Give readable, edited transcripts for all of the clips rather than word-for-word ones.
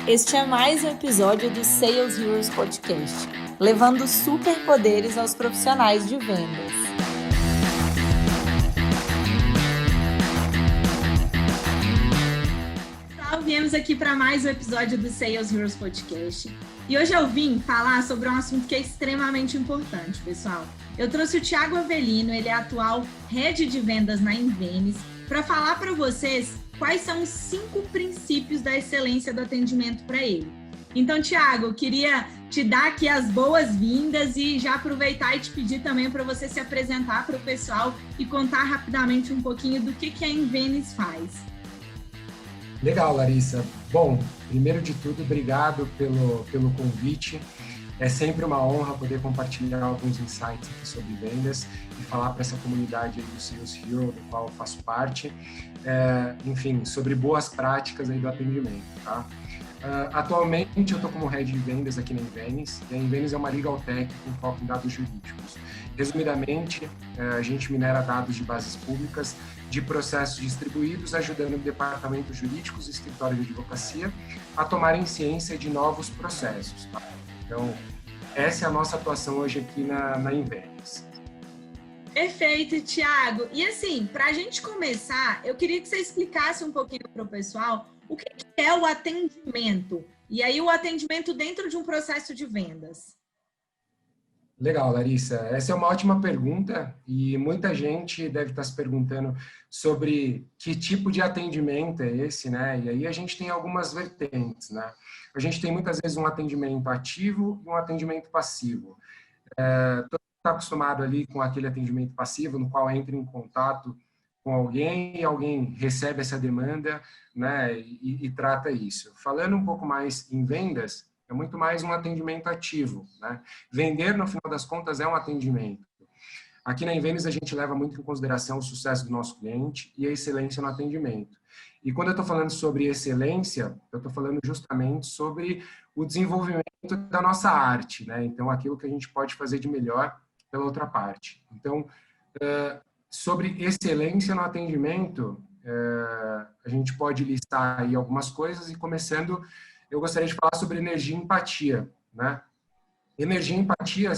Este é mais um episódio do Sales Heroes Podcast, levando superpoderes aos profissionais de vendas. Viemos aqui para mais um episódio do Sales Heroes Podcast. E hoje eu vim falar sobre um assunto que é extremamente importante, pessoal. Eu trouxe o Thiago Avelino, ele é atual Head de Vendas na Invenis, para falar para vocês quais são os 5 princípios da excelência do atendimento para ele. Então, Thiago, eu queria te dar aqui as boas-vindas e já aproveitar e te pedir também para você se apresentar para o pessoal e contar rapidamente um pouquinho do que a Invenis faz. Legal, Larissa. Bom, primeiro de tudo, obrigado pelo convite. É sempre uma honra poder compartilhar alguns insights aqui sobre vendas e falar para essa comunidade aí do Sales Hero, do qual eu faço parte, enfim, sobre boas práticas aí do atendimento, tá? Atualmente eu estou como Head de Vendas aqui na Invenis, e a Invenis é uma legal tech com foco em dados jurídicos. Resumidamente, a gente minera dados de bases públicas, de processos distribuídos, ajudando departamentos jurídicos e escritórios de advocacia a tomarem ciência de novos processos. Tá? Então, essa é a nossa atuação hoje aqui na Invenis. Perfeito, Thiago. E assim, para a gente começar, eu queria que você explicasse um pouquinho para o pessoal o que é o atendimento. E aí, o atendimento dentro de um processo de vendas. Legal, Larissa. Essa é uma ótima pergunta e muita gente deve estar se perguntando sobre que tipo de atendimento é esse, né? E aí a gente tem algumas vertentes, né? A gente tem muitas vezes um atendimento ativo e um atendimento passivo. Todo mundo está acostumado ali com aquele atendimento passivo, no qual entra em contato com alguém e alguém recebe essa demanda, né? E trata isso. Falando um pouco mais em vendas, é muito mais um atendimento ativo, né? Vender, no final das contas, é um atendimento. Aqui na Invenis, a gente leva muito em consideração o sucesso do nosso cliente e a excelência no atendimento. E quando eu estou falando sobre excelência, eu estou falando justamente sobre o desenvolvimento da nossa arte, né? Então, aquilo que a gente pode fazer de melhor pela outra parte. Então, sobre excelência no atendimento, a gente pode listar aí algumas coisas e começando, eu gostaria de falar sobre energia e empatia, né? Energia e empatia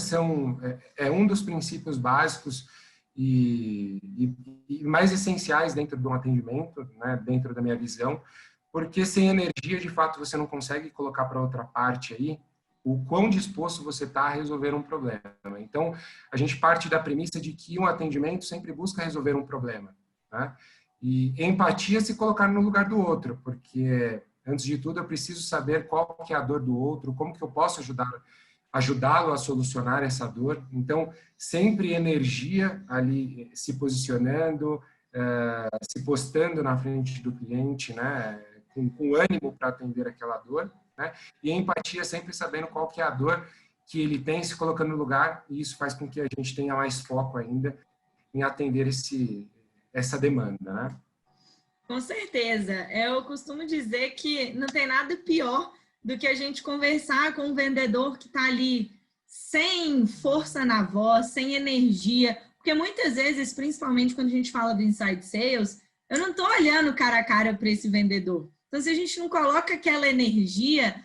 é um dos princípios básicos e mais essenciais dentro de um atendimento, né? Dentro da minha visão, porque sem energia, de fato, você não consegue colocar para outra parte aí o quão disposto você está a resolver um problema. Então, a gente parte da premissa de que um atendimento sempre busca resolver um problema, né? E empatia é se colocar no lugar do outro, porque antes de tudo, eu preciso saber qual que é a dor do outro, como que eu posso ajudá-lo a solucionar essa dor. Então, sempre energia ali se posicionando, se postando na frente do cliente, né, com ânimo para atender aquela dor, né? E a empatia sempre sabendo qual que é a dor que ele tem, se colocando no lugar, e isso faz com que a gente tenha mais foco ainda em atender essa demanda, né? Com certeza. Eu costumo dizer que não tem nada pior do que a gente conversar com um vendedor que está ali sem força na voz, sem energia. Porque muitas vezes, principalmente quando a gente fala do inside sales, eu não estou olhando cara a cara para esse vendedor. Então, se a gente não coloca aquela energia,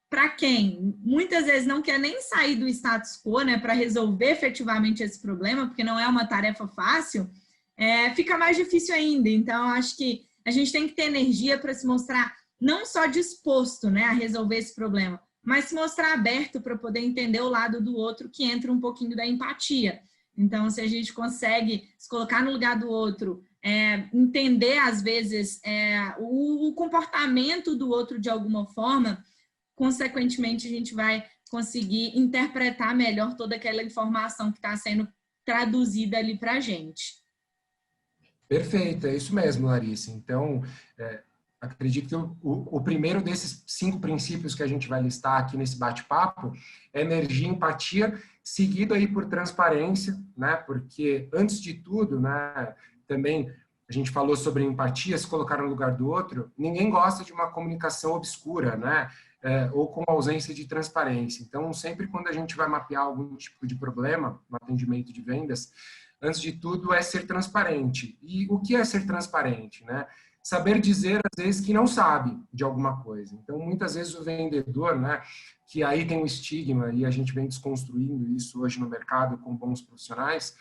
para quem muitas vezes não quer nem sair do status quo, né, para resolver efetivamente esse problema, porque não é uma tarefa fácil, fica mais difícil ainda. Então, acho que a gente tem que ter energia para se mostrar não só disposto, né, a resolver esse problema, mas se mostrar aberto para poder entender o lado do outro, que entra um pouquinho da empatia. Então, se a gente consegue se colocar no lugar do outro, entender, às vezes, o comportamento do outro de alguma forma, consequentemente, a gente vai conseguir interpretar melhor toda aquela informação que está sendo traduzida ali para a gente. Perfeito, é isso mesmo, Larissa. Então, acredito que o primeiro desses 5 princípios que a gente vai listar aqui nesse bate-papo é energia e empatia, seguido aí por transparência, né? Porque, antes de tudo, né, também a gente falou sobre empatia, se colocar no lugar do outro, ninguém gosta de uma comunicação obscura, né? Ou com ausência de transparência. Então, sempre quando a gente vai mapear algum tipo de problema no atendimento de vendas, antes de tudo, é ser transparente. E o que é ser transparente, né? saber dizer, às vezes, que não sabe de alguma coisa. Então, muitas vezes o vendedor, né, que aí tem um estigma, e a gente vem desconstruindo isso hoje no mercado com bons profissionais,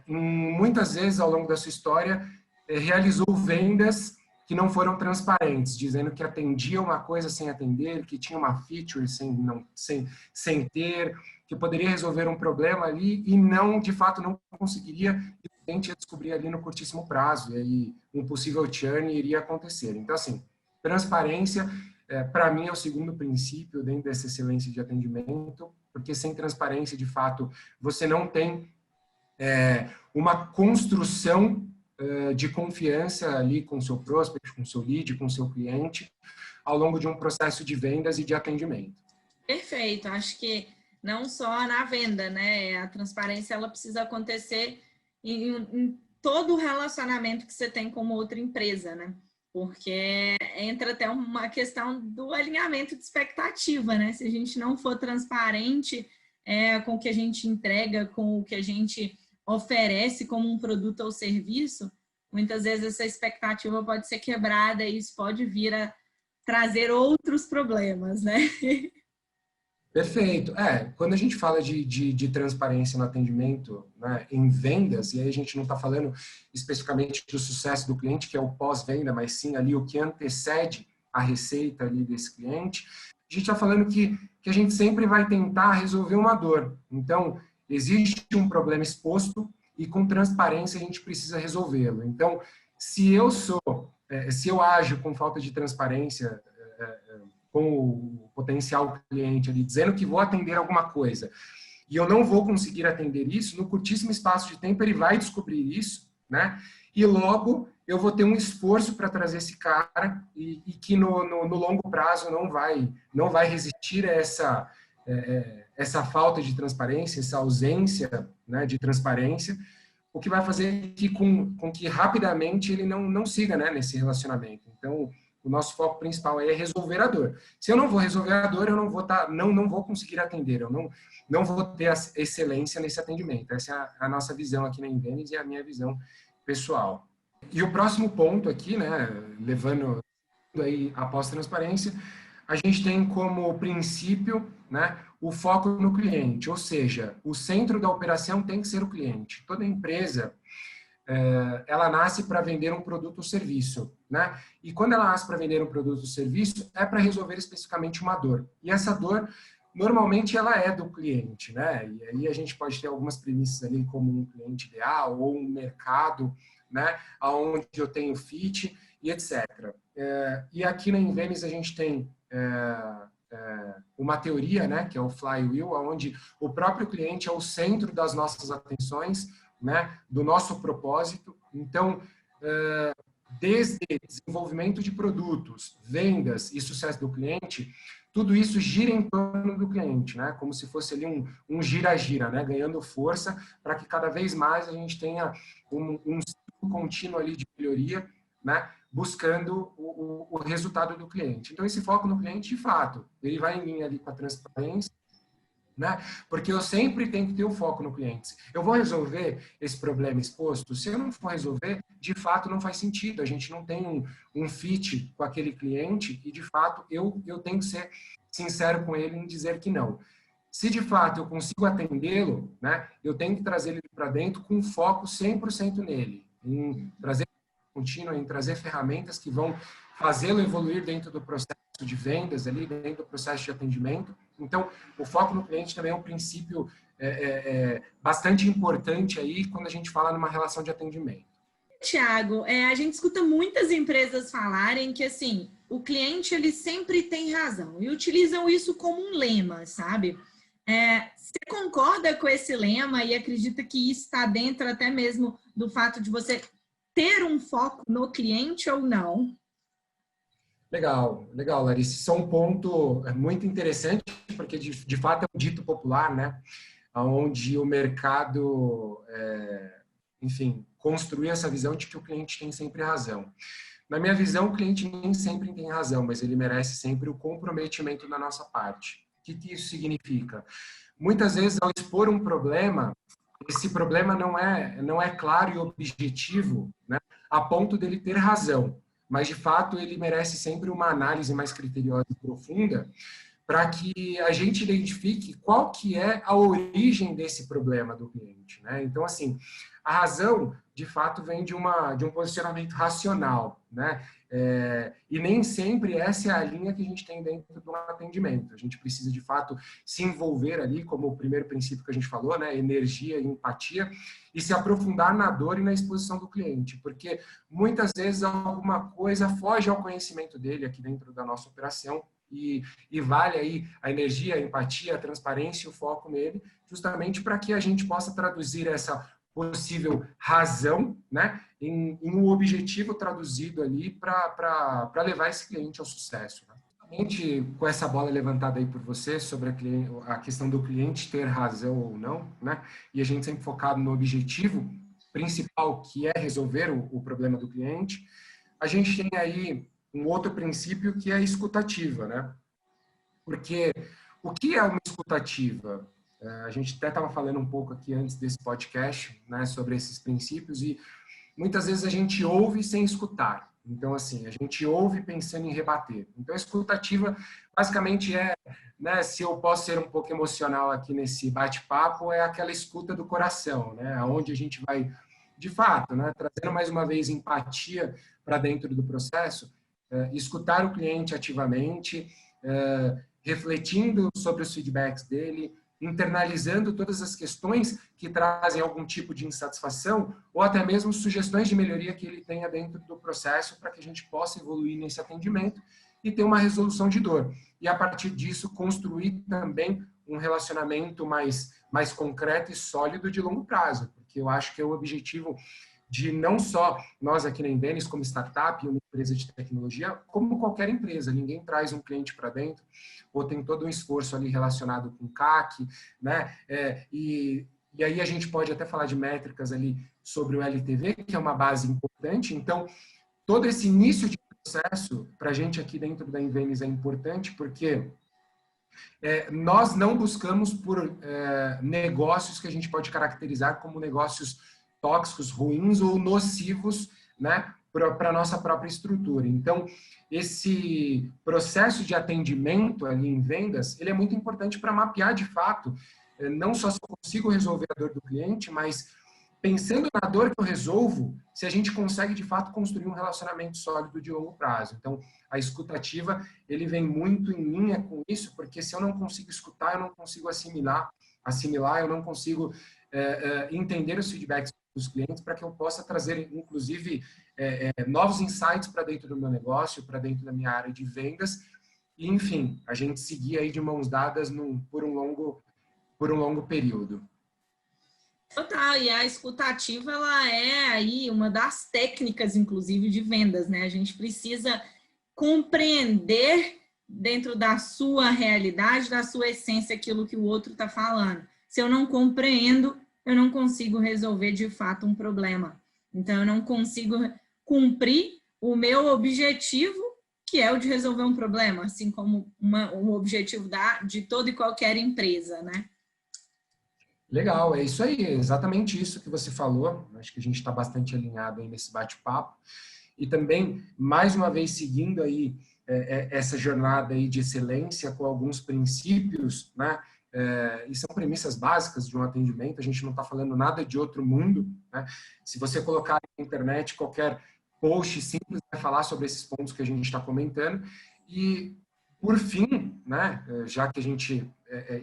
muitas vezes, ao longo da sua história, realizou vendas que não foram transparentes, dizendo que atendia uma coisa sem atender, que tinha uma feature sem ter, que poderia resolver um problema ali e não, de fato, não conseguiria, e o cliente ia descobrir ali no curtíssimo prazo, e aí um possível churn iria acontecer. Então, assim, transparência, para mim, é o segundo princípio dentro dessa excelência de atendimento, porque sem transparência, de fato, você não tem uma construção de confiança ali com o seu prospect, com o seu lead, com o seu cliente, ao longo de um processo de vendas e de atendimento. Perfeito. Acho que não só na venda, né? A transparência, ela precisa acontecer em todo o relacionamento que você tem com outra empresa, né? Porque entra até uma questão do alinhamento de expectativa, né? Se a gente não for transparente com o que a gente entrega, com o que a gente oferece como um produto ou serviço, muitas vezes essa expectativa pode ser quebrada e isso pode vir a trazer outros problemas, né? Perfeito. Quando a gente fala de transparência no atendimento, né, em vendas, e aí a gente não está falando especificamente do sucesso do cliente, que é o pós-venda, mas sim ali o que antecede a receita ali desse cliente, a gente está falando que a gente sempre vai tentar resolver uma dor. Então, existe um problema exposto e com transparência a gente precisa resolvê-lo. Então, se eu ajo com falta de transparência com o potencial cliente ali, dizendo que vou atender alguma coisa, e eu não vou conseguir atender isso, no curtíssimo espaço de tempo ele vai descobrir isso, né? E logo eu vou ter um esforço para trazer esse cara e que no longo prazo não vai resistir a essa falta de transparência, essa ausência, né, de transparência, o que vai fazer com que rapidamente ele não siga, né, nesse relacionamento. Então, o nosso foco principal é resolver a dor. Se eu não vou resolver a dor, eu não vou conseguir atender, eu não vou ter a excelência nesse atendimento. Essa é a nossa visão aqui na Invenis e a minha visão pessoal. E o próximo ponto aqui, né, levando aí a pós-transparência, a gente tem como princípio, né, o foco no cliente, ou seja, o centro da operação tem que ser o cliente. Toda empresa, ela nasce para vender um produto ou serviço, né? E quando ela nasce para vender um produto ou serviço, é para resolver especificamente uma dor. E essa dor, normalmente, ela é do cliente, né? E aí a gente pode ter algumas premissas ali, como um cliente ideal ou um mercado, né? Onde eu tenho fit e etc. E aqui na Invenis a gente tem uma teoria, né? Que é o flywheel, onde o próprio cliente é o centro das nossas atenções, né, do nosso propósito. Então, desde desenvolvimento de produtos, vendas e sucesso do cliente, tudo isso gira em torno do cliente, né, como se fosse ali um gira-gira, né, ganhando força para que cada vez mais a gente tenha um ciclo contínuo ali de melhoria, né, buscando o resultado do cliente. Então, esse foco no cliente, de fato, ele vai em linha ali com a transparência, né? Porque eu sempre tenho que ter o foco no cliente. Eu vou resolver esse problema exposto? Se eu não for resolver, de fato não faz sentido. A gente não tem um fit com aquele cliente e, de fato, eu tenho que ser sincero com ele em dizer que não. Se, de fato, eu consigo atendê-lo, né, eu tenho que trazer ele para dentro com foco 100% nele, em trazer contínuo, em trazer ferramentas que vão fazê-lo evoluir dentro do processo de vendas, ali dentro do processo de atendimento. Então, o foco no cliente também é um princípio bastante importante aí quando a gente fala numa relação de atendimento. Tiago, a gente escuta muitas empresas falarem que, assim, o cliente, ele sempre tem razão e utilizam isso como um lema, sabe? Você concorda com esse lema e acredita que isso está dentro até mesmo do fato de você ter um foco no cliente ou não? Legal, Larissa. Isso é um ponto muito interessante, porque de fato é um dito popular, né? Onde o mercado, enfim, construiu essa visão de que o cliente tem sempre razão. Na minha visão, o cliente nem sempre tem razão, mas ele merece sempre o comprometimento da nossa parte. O que isso significa? Muitas vezes, ao expor um problema, esse problema não é claro e objetivo, né, a ponto dele ter razão, mas de fato ele merece sempre uma análise mais criteriosa e profunda para que a gente identifique qual que é a origem desse problema do cliente, né? Então, assim, a razão, de fato, vem de um posicionamento racional, né? E nem sempre essa é a linha que a gente tem dentro do atendimento. A gente precisa, de fato, se envolver ali, como o primeiro princípio que a gente falou, né? Energia e empatia, e se aprofundar na dor e na exposição do cliente, porque muitas vezes alguma coisa foge ao conhecimento dele aqui dentro da nossa operação, e vale aí a energia, a empatia, a transparência e o foco nele, justamente para que a gente possa traduzir essa possível razão, né, em um objetivo traduzido ali para levar esse cliente ao sucesso. Né? Justamente com essa bola levantada aí por você sobre a questão do cliente ter razão ou não, né, e a gente sempre focado no objetivo principal, que é resolver o problema do cliente, a gente tem aí um outro princípio que é a escutativa, né? Porque o que é uma escutativa? A gente até estava falando um pouco aqui antes desse podcast, né, sobre esses princípios, e muitas vezes a gente ouve sem escutar. Então, assim, a gente ouve pensando em rebater. Então, a escutativa, basicamente, né, se eu posso ser um pouco emocional aqui nesse bate-papo, é aquela escuta do coração, né, onde a gente vai, de fato, né, trazendo mais uma vez empatia para dentro do processo, escutar o cliente ativamente, refletindo sobre os feedbacks dele, internalizando todas as questões que trazem algum tipo de insatisfação ou até mesmo sugestões de melhoria que ele tenha dentro do processo para que a gente possa evoluir nesse atendimento e ter uma resolução de dor. E a partir disso construir também um relacionamento mais concreto e sólido de longo prazo, porque eu acho que é o objetivo de não só nós aqui na Invenis, como startup, uma empresa de tecnologia, como qualquer empresa. Ninguém traz um cliente para dentro, ou tem todo um esforço ali relacionado com CAC, né? E aí a gente pode até falar de métricas ali sobre o LTV, que é uma base importante. Então, todo esse início de processo, para a gente aqui dentro da Invenis é importante, porque nós não buscamos por negócios que a gente pode caracterizar como negócios tóxicos, ruins ou nocivos, né, para a nossa própria estrutura. Então, esse processo de atendimento ali em vendas, ele é muito importante para mapear de fato, não só se eu consigo resolver a dor do cliente, mas pensando na dor que eu resolvo, se a gente consegue de fato construir um relacionamento sólido de longo prazo. Então, a escutativa, ele vem muito em linha com isso, porque se eu não consigo escutar, eu não consigo assimilar, eu não consigo entender os feedbacks dos clientes para que eu possa trazer, inclusive, novos insights para dentro do meu negócio, para dentro da minha área de vendas, e, enfim, a gente seguir aí de mãos dadas por um longo período. Total, e a escutativa, ela é aí uma das técnicas, inclusive, de vendas, né? A gente precisa compreender dentro da sua realidade, da sua essência, aquilo que o outro está falando. Se eu não compreendo, eu não consigo resolver de fato um problema. Então, eu não consigo cumprir o meu objetivo, que é o de resolver um problema, assim como um objetivo de toda e qualquer empresa, né? Legal, é isso aí, é exatamente isso que você falou. Acho que a gente está bastante alinhado aí nesse bate-papo. E também, mais uma vez, seguindo aí essa jornada aí de excelência com alguns princípios, né? E são premissas básicas de um atendimento, a gente não está falando nada de outro mundo, né? Se você colocar na internet qualquer post simples, vai falar sobre esses pontos que a gente está comentando. E, por fim, né, já que a gente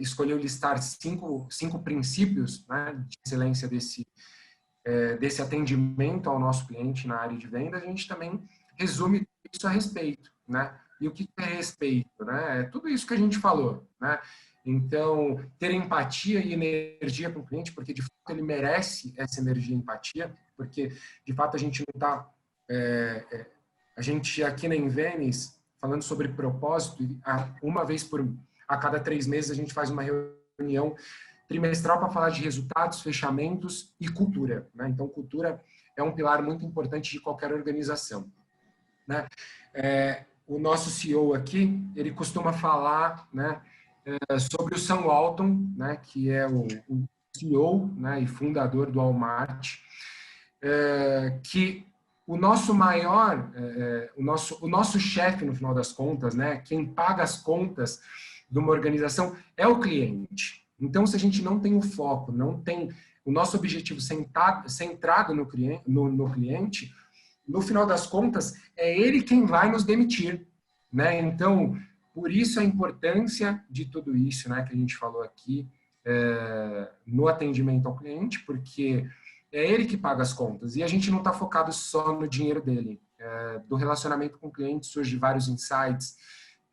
escolheu listar cinco princípios, né, de excelência desse atendimento ao nosso cliente na área de venda, a gente também resume isso a respeito, né? E o que é respeito, né? É tudo isso que a gente falou, né? Então, ter empatia e energia com o cliente, porque de fato ele merece essa energia e empatia, porque de fato a gente não está... a gente aqui na Invenis, falando sobre propósito, uma vez a cada 3 meses a gente faz uma reunião trimestral para falar de resultados, fechamentos e cultura, né? Então, cultura é um pilar muito importante de qualquer organização, né? O nosso CEO aqui, ele costuma falar, né, sobre o Sam Walton, né, que é o CEO, né, e fundador do Walmart, que o nosso maior, o nosso chefe, no final das contas, né, quem paga as contas de uma organização é o cliente. Então, se a gente não tem o foco, não tem o nosso objetivo centrado no cliente, no final das contas, é ele quem vai nos demitir, né? Então, por isso a importância de tudo isso, né, que a gente falou aqui, no atendimento ao cliente, porque é ele que paga as contas e a gente não está focado só no dinheiro dele. Do relacionamento com o cliente surgem vários insights,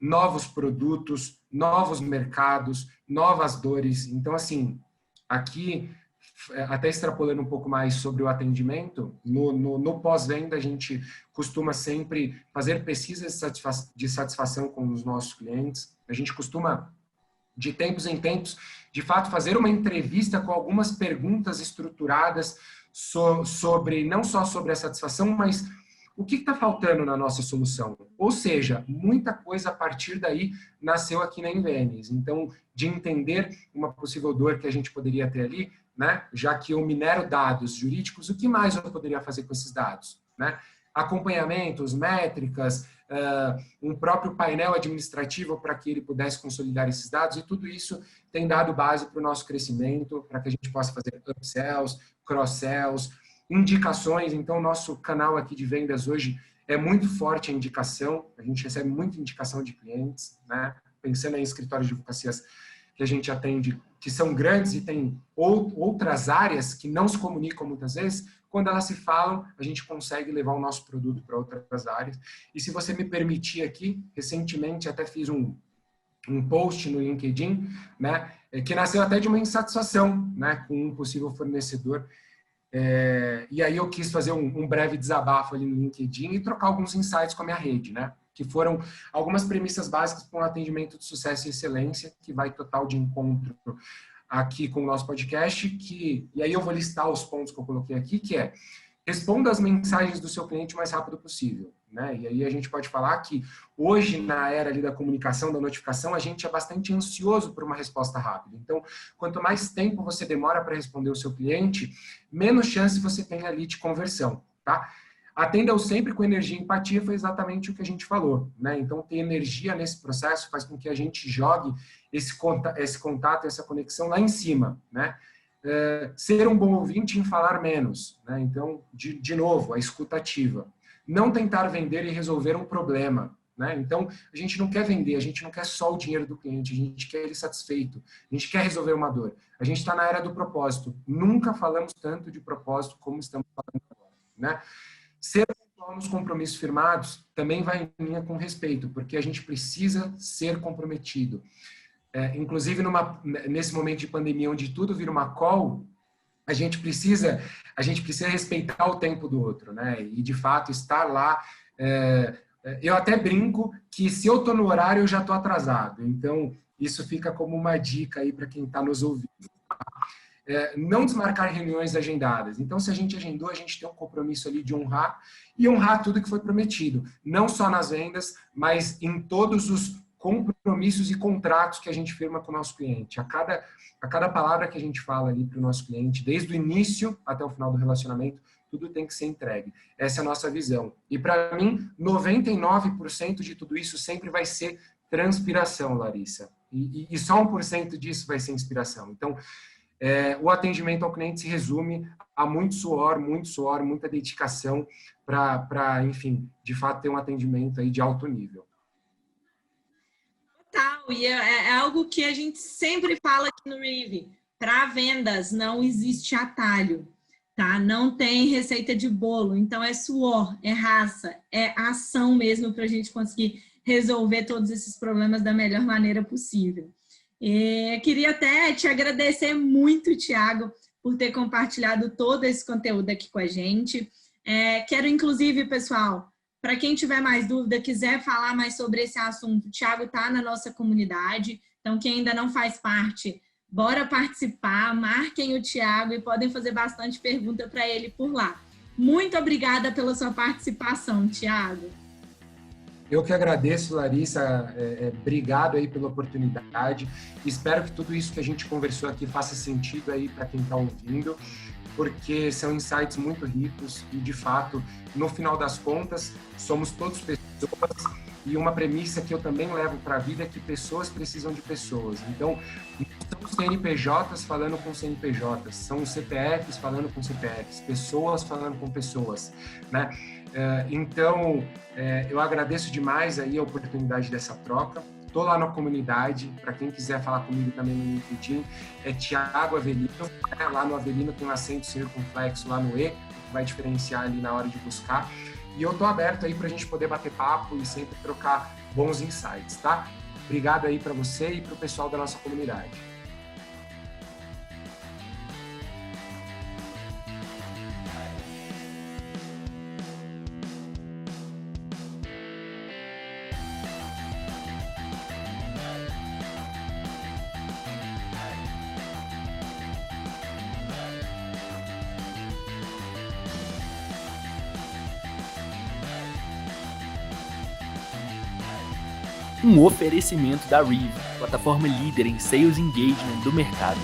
novos produtos, novos mercados, novas dores. Então, assim, aqui, até extrapolando um pouco mais sobre o atendimento, no pós-venda a gente costuma sempre fazer pesquisas de satisfação com os nossos clientes. A gente costuma, de tempos em tempos, de fato, fazer uma entrevista com algumas perguntas estruturadas sobre, não só sobre a satisfação, mas o que está faltando na nossa solução. Ou seja, muita coisa a partir daí nasceu aqui na Invenis. Então, de entender uma possível dor que a gente poderia ter ali, né? Já que eu minero dados jurídicos, o que mais eu poderia fazer com esses dados, né? Acompanhamentos, métricas, um próprio painel administrativo para que ele pudesse consolidar esses dados, e tudo isso tem dado base para o nosso crescimento, para que a gente possa fazer upsells, cross-sells, indicações. Então, o nosso canal aqui de vendas hoje é muito forte a indicação, a gente recebe muita indicação de clientes, né? Pensando em escritórios de advocacias que a gente atende, que são grandes e tem outras áreas que não se comunicam muitas vezes, quando elas se falam, a gente consegue levar o nosso produto para outras áreas. E se você me permitir aqui, recentemente até fiz um post no LinkedIn, né, que nasceu até de uma insatisfação, né, com um possível fornecedor. E aí eu quis fazer um breve desabafo ali no LinkedIn e trocar alguns insights com a minha rede, né, que foram algumas premissas básicas para um atendimento de sucesso e excelência, que vai total de encontro aqui com o nosso podcast, e aí eu vou listar os pontos que eu coloquei aqui, que é: responda as mensagens do seu cliente o mais rápido possível, né? E aí a gente pode falar que hoje, na era ali da comunicação, da notificação, a gente é bastante ansioso por uma resposta rápida. Então, quanto mais tempo você demora para responder o seu cliente, menos chance você tem ali de conversão, tá? Atenda-o sempre com energia e empatia, foi exatamente o que a gente falou, né? Então, ter energia nesse processo faz com que a gente jogue esse contato, essa conexão lá em cima, né? Ser um bom ouvinte em falar menos, né? Então, de novo, a escuta ativa. Não tentar vender e resolver um problema, né? Então, a gente não quer vender, a gente não quer só o dinheiro do cliente, a gente quer ele satisfeito, a gente quer resolver uma dor. A gente está na era do propósito. Nunca falamos tanto de propósito como estamos falando agora, né? Ser pontual nos compromissos firmados também vai em linha com respeito, porque a gente precisa ser comprometido. Inclusive, nesse momento de pandemia, onde tudo vira uma call, a gente precisa respeitar o tempo do outro, né? E, de fato, estar lá. Eu até brinco que, se eu estou no horário, eu já estou atrasado. Então, isso fica como uma dica aí para quem está nos ouvindo. Não desmarcar reuniões agendadas. Então, se a gente agendou, a gente tem um compromisso ali de honrar tudo que foi prometido. Não só nas vendas, mas em todos os compromissos e contratos que a gente firma com o nosso cliente. A cada palavra que a gente fala ali para o nosso cliente, desde o início até o final do relacionamento, tudo tem que ser entregue. Essa é a nossa visão. E, para mim, 99% de tudo isso sempre vai ser transpiração, Larissa. E só 1% disso vai ser inspiração. Então, o atendimento ao cliente se resume a muito suor, muita dedicação para, enfim, de fato, ter um atendimento aí de alto nível. Total, e é algo que a gente sempre fala aqui no Rive. Para vendas não existe atalho, tá? Não tem receita de bolo, então é suor, é raça, é ação mesmo para a gente conseguir resolver todos esses problemas da melhor maneira possível. Queria até te agradecer muito, Thiago, por ter compartilhado todo esse conteúdo aqui com a gente. Quero, inclusive, pessoal, para quem tiver mais dúvida, quiser falar mais sobre esse assunto, o Thiago está na nossa comunidade, então quem ainda não faz parte, bora participar, marquem o Thiago e podem fazer bastante pergunta para ele por lá. Muito obrigada pela sua participação, Thiago. Eu que agradeço, Larissa, obrigado aí pela oportunidade. Espero que tudo isso que a gente conversou aqui faça sentido aí para quem está ouvindo. porque são insights muito ricos e, de fato, no final das contas, somos todos pessoas, e uma premissa que eu também levo para a vida é que pessoas precisam de pessoas. Então, não são CNPJs falando com CNPJs, são CPFs falando com CPFs, pessoas falando com pessoas, né? Então, eu agradeço demais aí a oportunidade dessa troca. Estou lá na comunidade, para quem quiser falar comigo também no LinkedIn, é Thiago Avelino, né? Lá no Avelino tem um acento circunflexo lá no E, que vai diferenciar ali na hora de buscar. E eu estou aberto aí para a gente poder bater papo e sempre trocar bons insights, tá? Obrigado aí para você e para o pessoal da nossa comunidade. Um oferecimento da Reeve, plataforma líder em Sales Engagement do mercado.